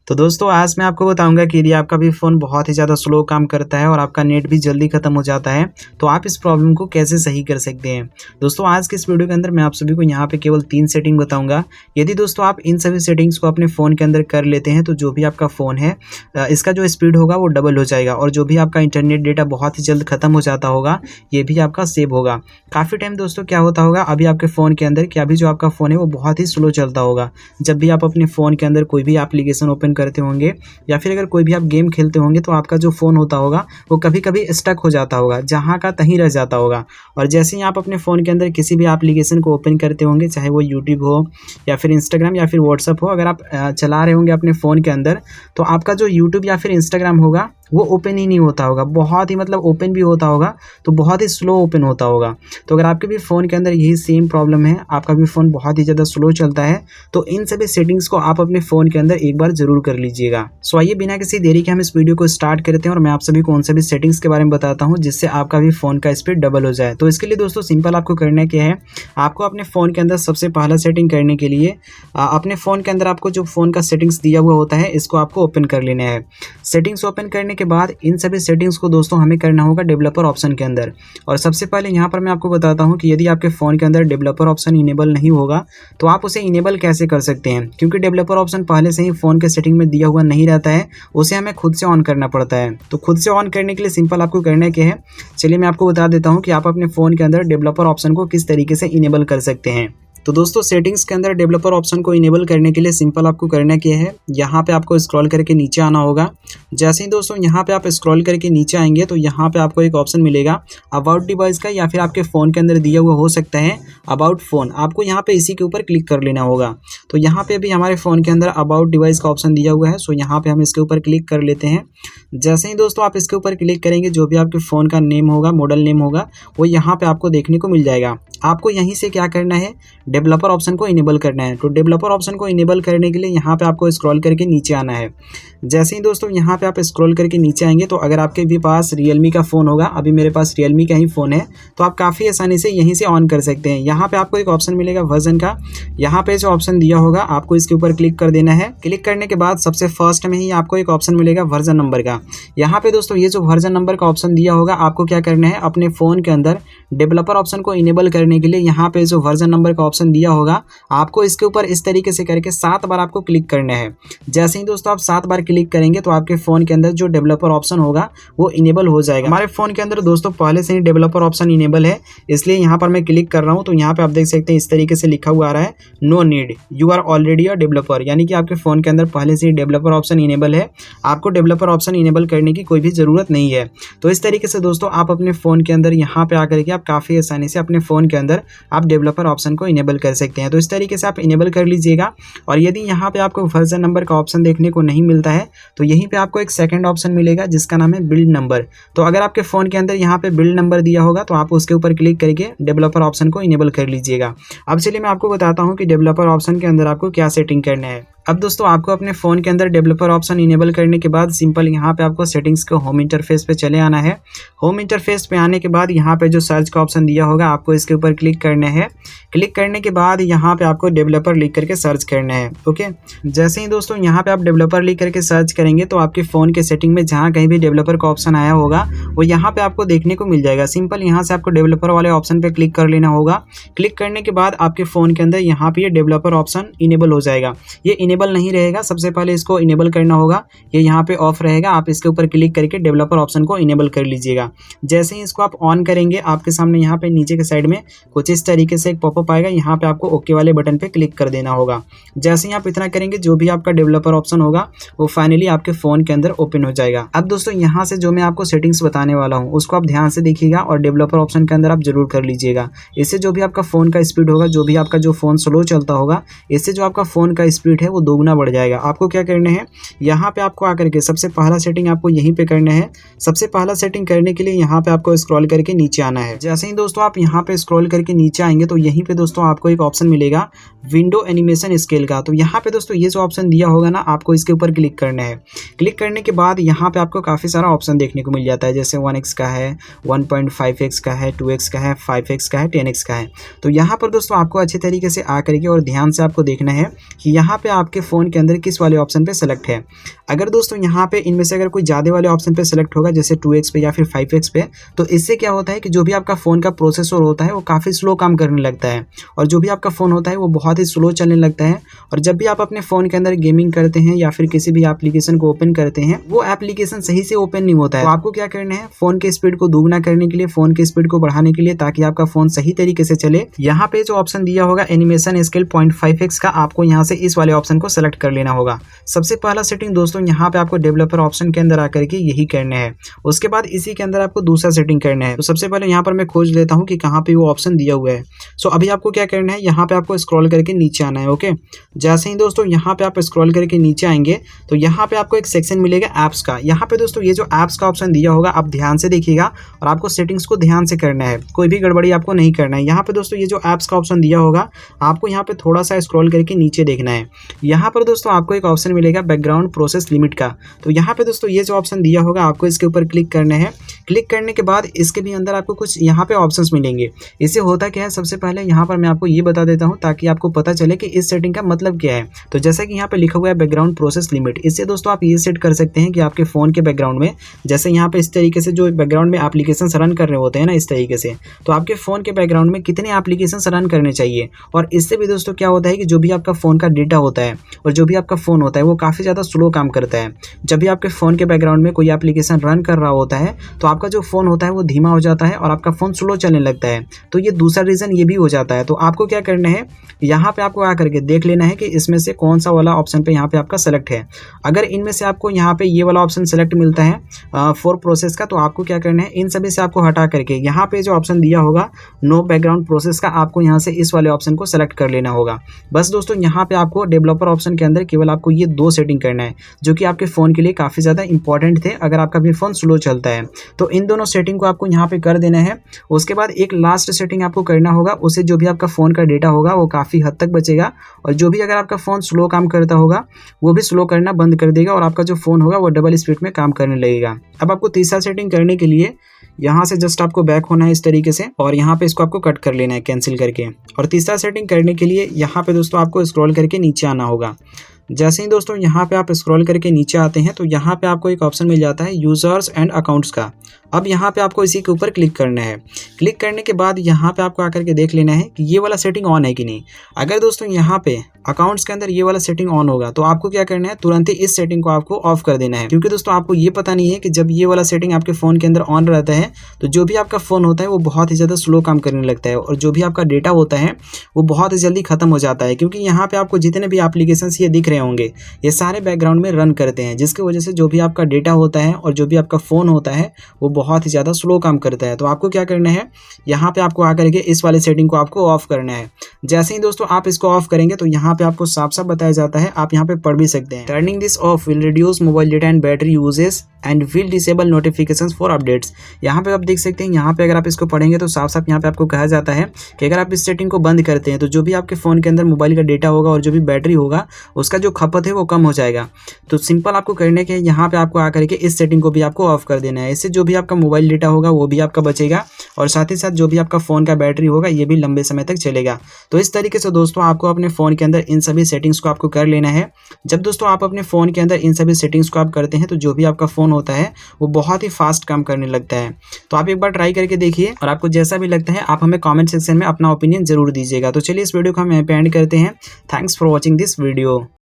तो दोस्तों आज मैं आपको बताऊंगा कि यदि आपका भी फ़ोन बहुत ही ज़्यादा स्लो काम करता है और आपका नेट भी जल्दी ख़त्म हो जाता है तो आप इस प्रॉब्लम को कैसे सही कर सकते हैं। दोस्तों आज के इस वीडियो के अंदर मैं आप सभी को यहाँ पे केवल 3 सेटिंग बताऊंगा। यदि दोस्तों आप इन सभी सेटिंग्स को अपने फ़ोन के अंदर कर लेते हैं तो जो भी आपका फ़ोन है इसका जो स्पीड होगा वो डबल हो जाएगा और जो भी आपका इंटरनेट डेटा बहुत ही जल्द ख़त्म हो जाता होगा ये भी आपका सेव होगा। काफ़ी टाइम दोस्तों क्या होता होगा अभी आपके फ़ोन के अंदर कि अभी जो आपका फ़ोन है वो बहुत ही स्लो चलता होगा। जब भी आप अपने फ़ोन के अंदर कोई भी एप्लीकेशन ओपन करते होंगे या फिर अगर कोई भी आप गेम खेलते होंगे तो आपका जो फ़ोन होता होगा वो कभी कभी स्टक हो जाता होगा, जहाँ का तहीं रह जाता होगा। और जैसे ही आप अपने फ़ोन के अंदर किसी भी एप्लीकेशन को ओपन करते होंगे, चाहे वो यूट्यूब हो या फिर इंस्टाग्राम या फिर व्हाट्सअप हो, अगर आप चला रहे होंगे अपने फ़ोन के अंदर तो आपका जो यूट्यूब या फिर इंस्टाग्राम होगा वो ओपन ही नहीं होता होगा, बहुत ही मतलब ओपन भी होता होगा तो बहुत ही स्लो ओपन होता होगा। तो अगर आपके भी फ़ोन के अंदर यही सेम प्रॉब्लम है, आपका भी फ़ोन बहुत ही ज़्यादा स्लो चलता है, तो इन सभी सेटिंग्स को आप अपने फ़ोन के अंदर एक बार ज़रूर कर लीजिएगा। सो आइए बिना किसी देरी के हम इस वीडियो को स्टार्ट करते हैं और मैं आप सभी को उन सभी सेटिंग्स के बारे में बताता हूँ जिससे आपका भी फ़ोन का स्पीड डबल हो जाए। तो इसके लिए दोस्तों सिंपल आपको करना क्या है, आपको अपने फ़ोन के अंदर सबसे पहला सेटिंग करने के लिए अपने फ़ोन के अंदर आपको जो फ़ोन का सेटिंग्स दिया हुआ होता है इसको आपको ओपन कर लेना है। सेटिंग्स ओपन करने के बाद इन सभी सेटिंग्स को दोस्तों हमें करना होगा डेवलपर ऑप्शन के अंदर। और सबसे पहले यहाँ पर मैं आपको बताता हूँ कि यदि आपके फ़ोन के अंदर डेवलपर ऑप्शन इनेबल नहीं होगा तो आप उसे इनेबल कैसे कर सकते हैं, क्योंकि डेवलपर ऑप्शन पहले से ही फ़ोन के सेटिंग में दिया हुआ नहीं रहता है, उसे हमें खुद से ऑन करना पड़ता है। तो खुद से ऑन करने के लिए सिंपल आपको करना क्या है, चलिए मैं आपको बता देता हूँ कि आप अपने फ़ोन के अंदर डेवलपर ऑप्शन को किस तरीके से इनेबल कर सकते हैं। तो दोस्तों सेटिंग्स के अंदर डेवलपर ऑप्शन को इनेबल करने के लिए सिंपल आपको करना क्या है, यहाँ पे आपको स्क्रॉल करके नीचे आना होगा। जैसे ही दोस्तों यहाँ पे आप स्क्रॉल करके नीचे आएंगे तो यहाँ पे आपको एक ऑप्शन मिलेगा अबाउट डिवाइस का, या फिर आपके फ़ोन के अंदर दिया हुआ हो सकता है अबाउट फ़ोन। आपको यहाँ पे इसी के ऊपर क्लिक कर लेना होगा। तो यहाँ पे भी हमारे फ़ोन के अंदर अबाउट डिवाइस का ऑप्शन दिया हुआ है, सो यहाँ पे हम इसके ऊपर क्लिक कर लेते हैं। जैसे ही दोस्तों आप इसके ऊपर क्लिक करेंगे जो भी आपके फ़ोन का नेम होगा, मॉडल नेम होगा, वो यहाँ पे आपको देखने को मिल जाएगा। आपको यहीं से क्या करना है, डेवलपर ऑप्शन को इनेबल करना है। तो डेवलपर ऑप्शन को इनेबल करने के लिए यहाँ पे आपको स्क्रॉल करके नीचे आना है। जैसे ही दोस्तों यहाँ पे आप स्क्रॉल करके नीचे आएंगे तो अगर आपके भी पास रियलमी का फ़ोन होगा, अभी मेरे पास रियलमी का ही फ़ोन है, तो आप काफ़ी आसानी से यहीं से ऑन कर सकते हैं। यहाँ पे आपको एक ऑप्शन मिलेगा वर्जन का, यहाँ पे जो ऑप्शन दिया होगा आपको इसके ऊपर क्लिक कर देना है। क्लिक करने के बाद सबसे फर्स्ट में ही आपको एक ऑप्शन मिलेगा वर्जन नंबर का। यहाँ पे दोस्तों ये जो वर्जन नंबर का ऑप्शन दिया होगा आपको क्या करना है, अपने फ़ोन के अंदर डेवलपर ऑप्शन को इनेबल करने के लिए यहाँ पे जो वर्जन नंबर का ऑप्शन दिया होगा आपको इसके ऊपर इस तरीके से करके 7 बार आपको क्लिक करना है। जैसे ही दोस्तों आप 7 बार क्लिक करेंगे तो आपके फ़ोन के अंदर जो डेवलपर ऑप्शन होगा वो इनेबल हो जाएगा। हमारे फ़ोन के अंदर दोस्तों पहले से ही डेवलपर ऑप्शन इनेबल है, इसलिए यहाँ पर मैं क्लिक कर रहा हूँ तो यहाँ पे आप देख सकते हैं इस तरीके से लिखा हुआ आ रहा है no need, you are already a developer, यानी कि आपके फ़ोन के अंदर पहले से ही डेवलपर ऑप्शन इनेबल है, आपको डेवलपर ऑप्शन इनेबल करने की कोई भी ज़रूरत नहीं है। तो इस तरीके से दोस्तों आप अपने फ़ोन के अंदर यहाँ पे आकर के आप काफ़ी आसानी से अपने फ़ोन के अंदर आप डेवलपर ऑप्शन को इनेबल कर सकते हैं। तो इस तरीके से आप इनेबल कर लीजिएगा। और यदि यहाँ पे आपको वर्जन नंबर का ऑप्शन देखने को नहीं मिलता है तो यहीं पे आपको एक सेकंड ऑप्शन मिलेगा जिसका नाम है बिल्ड नंबर। तो अगर आपके फ़ोन के अंदर यहाँ पे बिल्ड नंबर दिया होगा तो आप उसके ऊपर क्लिक करके डेवलपर ऑप्शन को इनेबल कर लीजिएगा। अब चलिए मैं आपको बताता हूँ कि डेवलपर ऑप्शन के अंदर आपको क्या सेटिंग करना है। अब दोस्तों आपको अपने फ़ोन के अंदर डेवलपर ऑप्शन इनेबल करने के बाद सिंपल यहाँ पे आपको सेटिंग्स के होम इंटरफेस पे चले आना है। होम इंटरफेस पे आने के बाद यहाँ पे जो सर्च का ऑप्शन दिया होगा आपको इसके ऊपर क्लिक करना है। क्लिक करने के बाद यहाँ पे आपको डेवलपर लिख करके सर्च करना है। ओके, जैसे ही दोस्तों यहाँ पे आप डेवलपर लिख करके सर्च करेंगे तो आपके फ़ोन के सेटिंग में जहाँ कहीं भी डेवलपर का ऑप्शन आया होगा वो यहाँ पे आपको देखने को मिल जाएगा। सिंपल यहाँ से आपको डेवलपर वाले ऑप्शन पे क्लिक कर लेना होगा। क्लिक करने के बाद आपके फ़ोन के अंदर यहाँ पे ये डेवलपर ऑप्शन इनेबल हो जाएगा। ये इनेबल नहीं रहेगा, सबसे पहले इसको इनेबल करना होगा, ये यहाँ पे ऑफ रहेगा। आप इसके ऊपर क्लिक करके डेवलपर ऑप्शन को इनेबल कर लीजिएगा। जैसे ही इसको आप ऑन करेंगे आपके सामने यहाँ पे नीचे के साइड में कुछ इस तरीके से एक पॉपअप आएगा, यहाँ पे आपको ओके वाले बटन पे क्लिक कर देना होगा। जैसे ही आप इतना करेंगे जो भी आपका डेवलपर ऑप्शन होगा वो फाइनली आपके फ़ोन के अंदर ओपन हो जाएगा। अब दोस्तों यहाँ से जो मैं आपको सेटिंग्स बताने वाला हूँ उसको आप ध्यान से देखिएगा और डेवलपर ऑप्शन के अंदर आप जरूर कर लीजिएगा। इससे जो भी आपका फ़ोन का स्पीड होगा, जो भी आपका जो फ़ोन स्लो चलता होगा, इससे जो आपका फ़ोन का स्पीड है वो दोगुना बढ़ जाएगा। आपको क्या करना है, यहाँ पे आपको आकर के सबसे पहला सेटिंग आपको यहीं पे करना है। सबसे पहला सेटिंग करने के लिए यहाँ पे आपको स्क्रॉल करके नीचे आना है। जैसे ही दोस्तों आप यहाँ पे स्क्रॉल करके नीचे आएंगे तो यहीं पे दोस्तों आपको एक ऑप्शन मिलेगा विंडो एनिमेशन स्केल का। तो यहाँ पे दोस्तों ये जो ऑप्शन दिया होगा ना आपको इसके ऊपर क्लिक करना है। क्लिक करने के बाद यहाँ पे आपको काफ़ी सारा ऑप्शन देखने को मिल जाता है, जैसे 1x का है, 1.5x का है, 2x का है, 5x का है, 10x का है। तो यहाँ पर दोस्तों आपको अच्छे तरीके से आकर के और ध्यान से आपको देखना है कि यहाँ पे आपके फ़ोन के अंदर किस वाले ऑप्शन पे सेलेक्ट है। अगर दोस्तों यहाँ पे इनमें से अगर कोई ज़्यादा वाले ऑप्शन पे सेलेक्ट होगा, जैसे 2x पे या फिर 5x पे, तो इससे क्या होता है कि जो भी आपका फ़ोन का प्रोसेसर होता है वो काफ़ी स्लो काम करने लगता है और जो भी आपका फ़ोन होता है वो बहुत ही स्लो चलने लगता है। और जब भी आप अपने फ़ोन के अंदर गेमिंग करते हैं या फिर किसी भी एप्लीकेशन को ओपन करते हैं, वो एप्लीकेशन सही से ओपन नहीं होता है। तो आपको क्या करना है, फ़ोन की स्पीड को दोगुना करने के लिए, फ़ोन की स्पीड को बढ़ाने के लिए, ताकि आपका फ़ोन सही तरीके से चले, यहाँ पे जो ऑप्शन दिया होगा एनिमेशन स्केल 0.5x का, आपको यहाँ से इस वाले ऑप्शन को सेलेक्ट कर लेना होगा। सबसे पहला सेटिंग दोस्तों यहाँ पे आपको डेवलपर ऑप्शन के अंदर आकर के यही करना है। उसके बाद इसी के अंदर आपको दूसरा सेटिंग करना है। तो सबसे पहले यहाँ पर मैं खोज लेता हूँ कि कहाँ पे वो ऑप्शन दिया हुआ है। सो अभी आपको क्या करना है, यहाँ पे आपको स्क्रॉल करके नीचे आना है। ओके, जैसे ही दोस्तों यहाँ पे आप स्क्रॉल करके नीचे आएंगे तो यहाँ पे आपको एक सेक्शन मिलेगा ऐप्स का। यहाँ पे दोस्तों ये जो ऐप्स का ऑप्शन दिया होगा आप ध्यान से देखिएगा और आपको सेटिंग्स को ध्यान से करना है, कोई भी गड़बड़ी आपको नहीं करना है। यहाँ पे दोस्तों ये जो ऐप्स का ऑप्शन दिया होगा आपको यहाँ पे थोड़ा सा स्क्रॉल करके नीचे देखना है। यहाँ पर दोस्तों आपको एक ऑप्शन मिलेगा बैकग्राउंड प्रोसेस लिमिट का। तो यहाँ पे दोस्तों ये जो ऑप्शन दिया होगा आपको इसके ऊपर क्लिक करना है। क्लिक करने के बाद इसके भी अंदर आपको कुछ यहाँ पे ऑप्शंस मिलेंगे। इससे होता क्या है, सबसे पहले यहाँ पर मैं आपको ये बता देता हूँ ताकि आपको पता चले कि इस सेटिंग का मतलब क्या है। तो जैसा कि यहाँ पे लिखा हुआ है बैकग्राउंड प्रोसेस लिमिट, इससे दोस्तों आप ये सेट कर सकते हैं कि आपके फ़ोन के बैकग्राउंड में, जैसे यहाँ पे इस तरीके से जो बैकग्राउंड में एप्लीकेशन रन कर रहे होते हैं ना, इस तरीके से, तो आपके फ़ोन के बैकग्राउंड में कितने एप्लीकेशन रन करने चाहिए। और इससे भी दोस्तों क्या होता है कि जो भी आपका फ़ोन का डेटा होता है और जो भी आपका फ़ोन होता है वो काफ़ी ज़्यादा स्लो काम करता है। जब भी आपके फ़ोन के बैकग्राउंड में कोई एप्लीकेशन रन कर रहा होता है तो आपका जो फ़ोन होता है वो धीमा हो जाता है और आपका फ़ोन स्लो चलने लगता है। तो ये दूसरा रीज़न ये भी हो जाता है। तो आपको क्या करना है, यहाँ पे आपको आकर के देख लेना है कि इसमें से कौन सा वाला ऑप्शन पे यहाँ पे आपका सेलेक्ट है। अगर इनमें से आपको यहाँ पे ये वाला ऑप्शन सेलेक्ट मिलता है फॉर प्रोसेस का, तो आपको क्या करना है, इन सभी से आपको हटा करके यहाँ पे जो ऑप्शन दिया होगा नो बैकग्राउंड प्रोसेस का, आपको यहाँ से इस वाले ऑप्शन को सेलेक्ट कर लेना होगा। बस दोस्तों यहाँ पे आपको डेवलपर ऑप्शन के अंदर केवल आपको ये दो सेटिंग करना है जो कि आपके फ़ोन के लिए काफ़ी ज़्यादा इंपॉर्टेंट थे अगर आपका भी फ़ोन स्लो चलता है। तो इन दोनों सेटिंग को आपको यहाँ पे कर देना है। उसके बाद एक लास्ट सेटिंग आपको करना होगा, उससे जो भी आपका फ़ोन का डेटा होगा वो काफ़ी हद तक बचेगा और जो भी अगर आपका फ़ोन स्लो काम करता होगा वो भी स्लो करना बंद कर देगा और आपका जो फ़ोन होगा वो डबल स्पीड में काम करने लगेगा। अब आपको तीसरा सेटिंग करने के लिए यहाँ से जस्ट आपको बैक होना है इस तरीके से और यहाँ पे इसको आपको कट कर लेना है कैंसिल करके। और तीसरा सेटिंग करने के लिए यहाँ पे दोस्तों आपको स्क्रॉल करके नीचे आना होगा। जैसे ही दोस्तों यहाँ पे आप स्क्रॉल करके नीचे आते हैं तो यहाँ पे आपको एक ऑप्शन मिल जाता है यूज़र्स एंड अकाउंट्स का। अब यहाँ पे आपको इसी के ऊपर क्लिक करना है। क्लिक करने के बाद यहाँ पे आपको आकर के देख लेना है कि ये वाला सेटिंग ऑन है कि नहीं। अगर दोस्तों यहाँ पे अकाउंट्स के अंदर ये वाला सेटिंग ऑन होगा तो आपको क्या करना है, तुरंत ही इस सेटिंग को आपको ऑफ कर देना है, क्योंकि दोस्तों आपको ये पता नहीं है कि जब ये वाला सेटिंग आपके फ़ोन के अंदर ऑन रहता है तो जो भी आपका फ़ोन होता है वो बहुत ही ज़्यादा स्लो काम करने लगता है और जो भी आपका डेटा होता है वो बहुत ही जल्दी ख़त्म हो जाता है। क्योंकि यहाँ पे आपको जितने भी एप्लीकेशंस ये दिख रहे होंगे ये सारे बैकग्राउंड में रन करते हैं, जिसकी वजह से जो भी आपका डेटा होता है और जो भी आपका फ़ोन होता है वो बहुत ही ज़्यादा स्लो काम करता है। तो आपको क्या करना है, यहाँ पे आपको आकर के इस वाले सेटिंग को आपको ऑफ करना है। जैसे ही दोस्तों आप इसको ऑफ करेंगे तो यहाँ पे आपको साफ साफ बताया जाता है, आप यहाँ पे पढ़ भी सकते हैं, turning this of will reduce mobile data and battery uses and will disable notifications for updates. यहाँ पे आप देख सकते हैं, यहाँ पे अगर आप इसको पढ़ेंगे तो साफ साफ यहाँ पे आपको कहा जाता है कि अगर आप इस सेटिंग को बंद करते हैं तो जो भी आपके फ़ोन के अंदर मोबाइल का डेटा होगा और जो भी बैटरी होगा उसका जो खपत है वो कम हो जाएगा। तो सिंपल आपको करने के यहाँ पे आपको आकर के इस सेटिंग को भी आपको ऑफ कर देना है। इससे जो भी आपका मोबाइल डेटा होगा वो भी आपका बचेगा और साथ ही साथ जो भी आपका फ़ोन का बैटरी होगा ये भी लंबे समय तक चलेगा। तो इस तरीके से दोस्तों आपको अपने फ़ोन के अंदर इन सभी सेटिंग्स को आपको कर लेना है। जब दोस्तों आप अपने फ़ोन के अंदर इन सभी सेटिंग्स को आप करते हैं तो जो भी आपका फ़ोन होता है वो बहुत ही फास्ट काम करने लगता है। तो आप एक बार ट्राई करके देखिए और आपको जैसा भी लगता है आप हमें कमेंट सेक्शन में अपना ओपिनियन जरूर दीजिएगा। तो चलिए इस वीडियो को हम यहाँ पे एंड करते हैं। Thanks for watching this video.